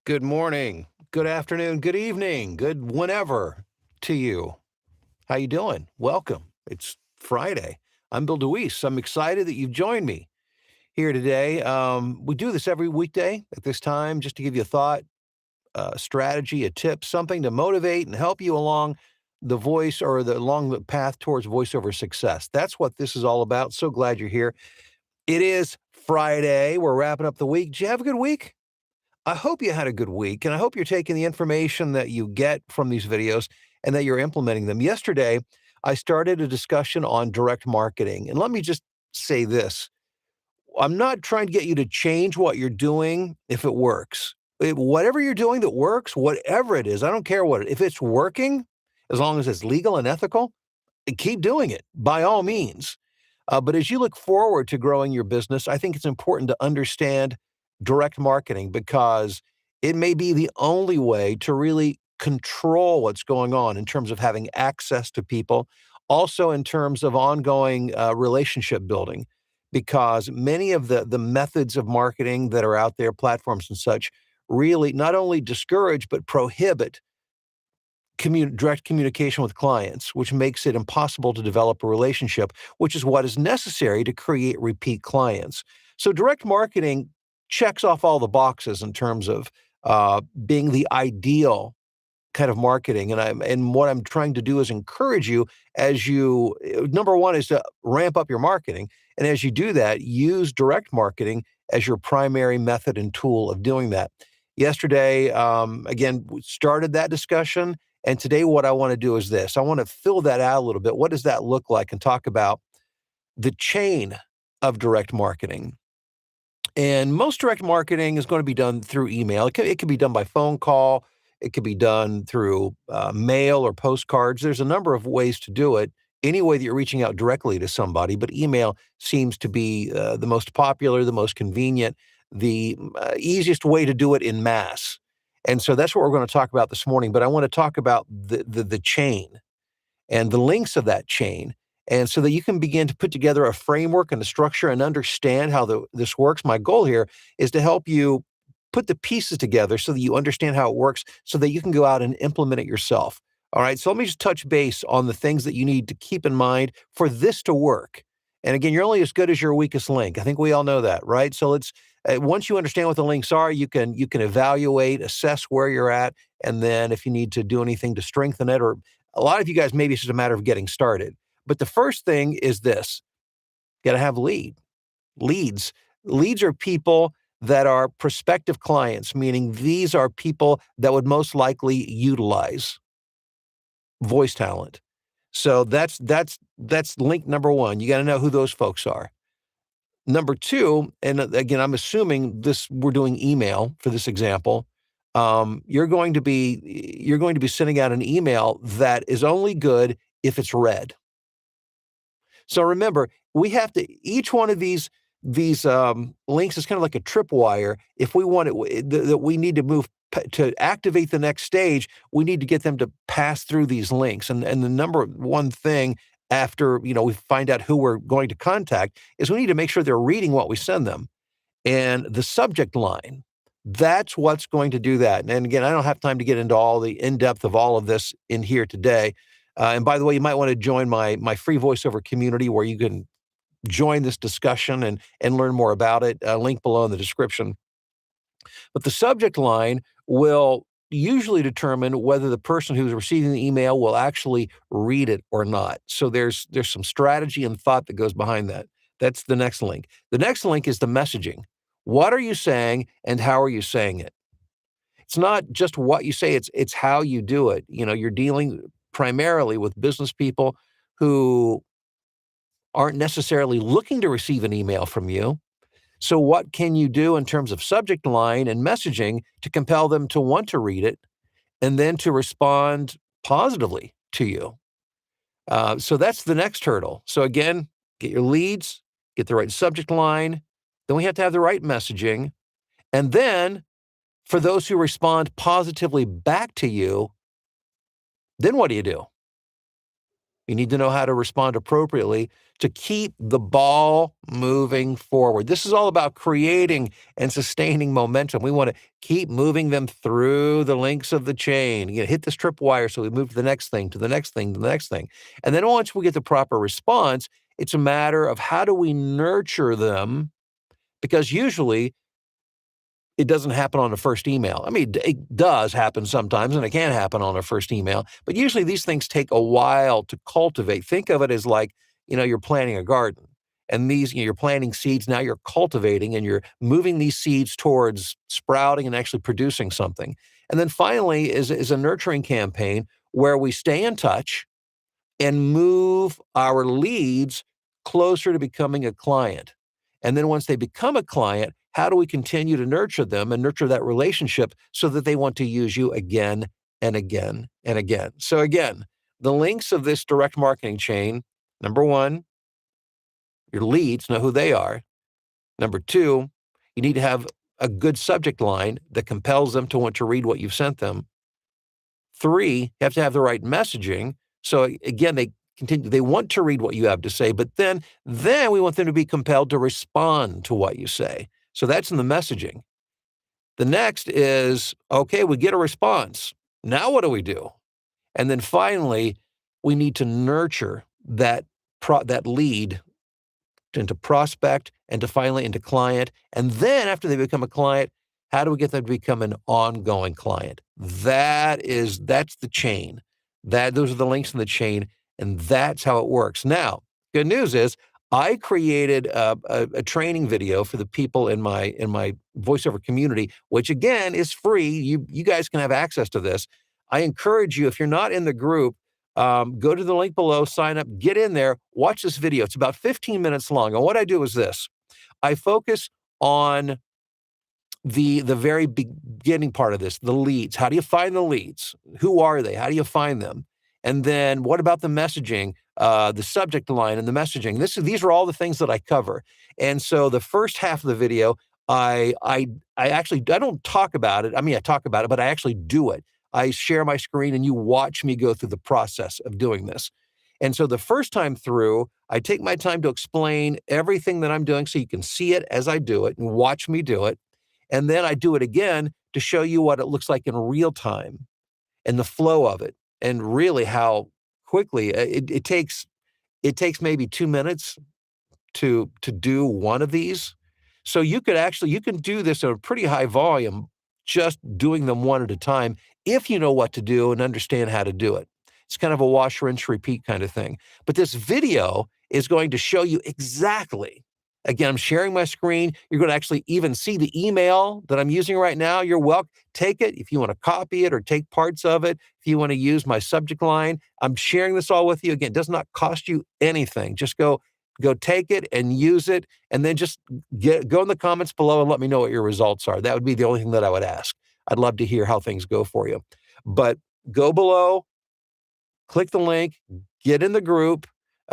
Good morning, good afternoon, good evening, good whenever to you. How you doing? Welcome. It's Friday. I'm Bill DeWeese. I'm excited that you've joined me here today. We do this every weekday at this time just to give you a thought, a strategy, a tip, something to motivate and help you along the voice or along the path towards voiceover success. That's what this is all about. So glad you're here. It is Friday. We're wrapping up the week. Did you have a good week? I hope you had a good week, and I hope you're taking the information that you get from these videos and that you're implementing them. Yesterday, I started a discussion on direct marketing, and let me just say this. I'm not trying to get you to change what you're doing if it works. Whatever you're doing that works, whatever it is, I don't care what if it's working, as long as it's legal and ethical, keep doing it by all means. But as you look forward to growing your business, I think it's important to understand direct marketing because it may be the only way to really control what's going on in terms of having access to people, also in terms of ongoing relationship building. Because many of the methods of marketing that are out there, platforms and such, really not only discourage but prohibit direct communication with clients, which makes it impossible to develop a relationship, which is what is necessary to create repeat clients. So direct marketing checks off all the boxes in terms of being the ideal kind of marketing. And what I'm trying to do is encourage you as you number one is to ramp up your marketing. And as you do that, use direct marketing as your primary method and tool of doing that. Yesterday, again, we started that discussion. And today, what I want to do is this. I want to fill that out a little bit. What does that look like? And talk about the chain of direct marketing. And most direct marketing is going to be done through email. It can be done by phone call. It could be done through mail or postcards. There's a number of ways to do it. Any way that you're reaching out directly to somebody, but email seems to be the most popular, the most convenient, the easiest way to do it in mass. And so that's what we're going to talk about this morning. But I want to talk about the chain and the links of that chain. And so that you can begin to put together a framework and a structure and understand how this works. My goal here is to help you put the pieces together so that you understand how it works so that you can go out and implement it yourself. All right. So let me just touch base on the things that you need to keep in mind for this to work. And again, you're only as good as your weakest link. I think we all know that, right? So let's once you understand what the links are, you can evaluate, assess where you're at, and then if you need to do anything to strengthen it, or a lot of you guys, maybe it's just a matter of getting started. But the first thing is this: you got to have leads. Leads are people that are prospective clients, meaning these are people that would most likely utilize voice talent. So that's link number one. You got to know who those folks are. Number two, and again, I'm assuming this we're doing email for this example. You're going to be sending out an email that is only good if it's read. So remember, we have to each one of these links is kind of like a tripwire. If we want it, that we need to move to activate the next stage, we need to get them to pass through these links. And the number one thing after we find out who we're going to contact is we need to make sure they're reading what we send them. And the subject line, that's what's going to do that. And again, I don't have time to get into all the in-depth of all of this in here today. And by the way, you might want to join my free voiceover community where you can join this discussion and learn more about it. Link below in the description. But the subject line will usually determine whether the person who's receiving the email will actually read it or not. So there's some strategy and thought that goes behind that. That's the next link. The next link is the messaging. What are you saying and how are you saying it? It's not just what you say, it's how you do it. You're dealing primarily with business people who aren't necessarily looking to receive an email from you. So what can you do in terms of subject line and messaging to compel them to want to read it and then to respond positively to you? So that's the next hurdle. So again, get your leads, get the right subject line. Then we have to have the right messaging. And then for those who respond positively back to you, then what do you do? You need to know how to respond appropriately to keep the ball moving forward. This is all about creating and sustaining momentum. We want to keep moving them through the links of the chain. You know, hit this tripwire so we move to the next thing, to the next thing, to the next thing. And then once we get the proper response, it's a matter of how do we nurture them, because usually it doesn't happen on the first email. I mean, it does happen sometimes, and it can happen on a first email, but usually these things take a while to cultivate. Think of it as like, you're planting a garden, and you're planting seeds, now you're cultivating, and you're moving these seeds towards sprouting and actually producing something. And then finally is a nurturing campaign where we stay in touch and move our leads closer to becoming a client. And then once they become a client, how do we continue to nurture them and nurture that relationship so that they want to use you again and again and again? So again, the links of this direct marketing chain, number one, your leads, know who they are. Number two, you need to have a good subject line that compels them to want to read what you've sent them. Three, you have to have the right messaging. So again, they want to read what you have to say, but then we want them to be compelled to respond to what you say. So that's in the messaging. The next is, okay, we get a response. Now what do we do? And then finally, we need to nurture that lead into prospect and to finally into client. And then after they become a client, how do we get them to become an ongoing client? That's the chain. Those are the links in the chain, and that's how it works. Now, good news is I created a training video for the people in my Voiceover community, which again is free. You guys can have access to this. I encourage you, if you're not in the group, go to the link below, sign up, get in there, watch this video. It's about 15 minutes long. And what I do is this. I focus on the very beginning part of this, the leads. How do you find the leads? Who are they? How do you find them? And then what about the messaging, the subject line and the messaging? These are all the things that I cover. And so the first half of the video, I don't talk about it. I mean, I talk about it, but I actually do it. I share my screen and you watch me go through the process of doing this. And so the first time through, I take my time to explain everything that I'm doing so you can see it as I do it and watch me do it. And then I do it again to show you what it looks like in real time and the flow of it, and really how quickly it takes maybe 2 minutes to do one of these. So you can do this at a pretty high volume, just doing them one at a time, if you know what to do and understand how to do it. It's kind of a wash, rinse, repeat kind of thing. But this video is going to show you exactly. Again, I'm sharing my screen. You're going to actually even see the email that I'm using right now. You're welcome. Take it if you want to copy it or take parts of it. If you want to use my subject line, I'm sharing this all with you. Again, it does not cost you anything. Just go take it and use it, and then just go in the comments below and let me know what your results are. That would be the only thing that I would ask. I'd love to hear how things go for you. But go below, click the link, get in the group,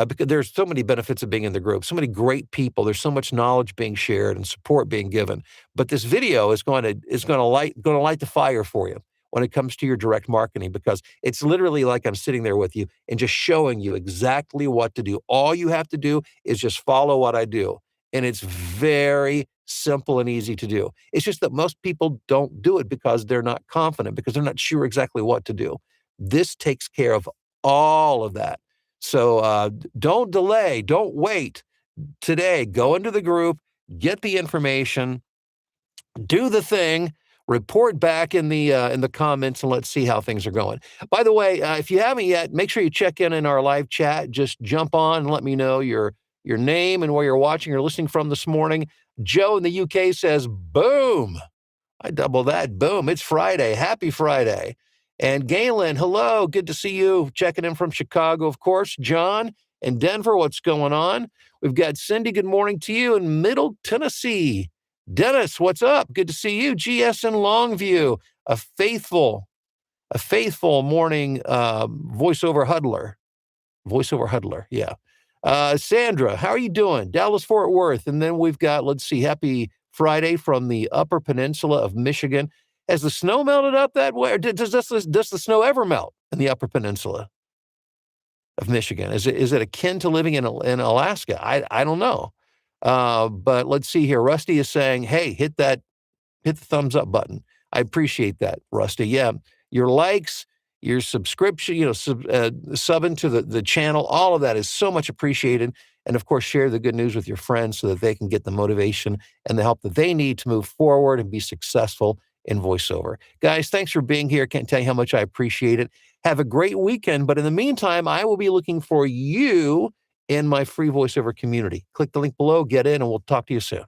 because there's so many benefits of being in the group, so many great people. There's so much knowledge being shared and support being given. But this video is going to light the fire for you when it comes to your direct marketing, because it's literally like I'm sitting there with you and just showing you exactly what to do. All you have to do is just follow what I do. And it's very simple and easy to do. It's just that most people don't do it because they're not confident, because they're not sure exactly what to do. This takes care of all of that. So don't delay, don't wait. Today, go into the group, get the information, do the thing, report back in the comments, and let's see how things are going. By the way, if you haven't yet, make sure you check in our live chat. Just jump on and let me know your name and where you're watching or listening from this morning. Joe in the UK says, boom. I double that. Boom. It's Friday. Happy Friday. And Galen, hello. Good to see you. Checking in from Chicago, of course. John in Denver, what's going on? We've got Cindy, good morning to you in Middle Tennessee. Dennis, what's up? Good to see you. GS in Longview, a faithful morning voiceover huddler. Yeah. Sandra, how are you doing? Dallas, Fort Worth. And then we've got, let's see, happy Friday from the Upper Peninsula of Michigan. Has the snow melted up that way? Or does the snow ever melt in the Upper Peninsula? of Michigan? Is it akin to living in Alaska? I don't know. But let's see here. Rusty is saying, hey, hit the thumbs up button. I appreciate that, Rusty. Yeah, your likes, your subscription, subbing to the channel, all of that is so much appreciated. And of course, share the good news with your friends so that they can get the motivation and the help that they need to move forward and be successful in voiceover. Guys, thanks for being here. Can't tell you how much I appreciate it. Have a great weekend. But in the meantime, I will be looking for you in my free voiceover community. Click the link below, get in, and we'll talk to you soon.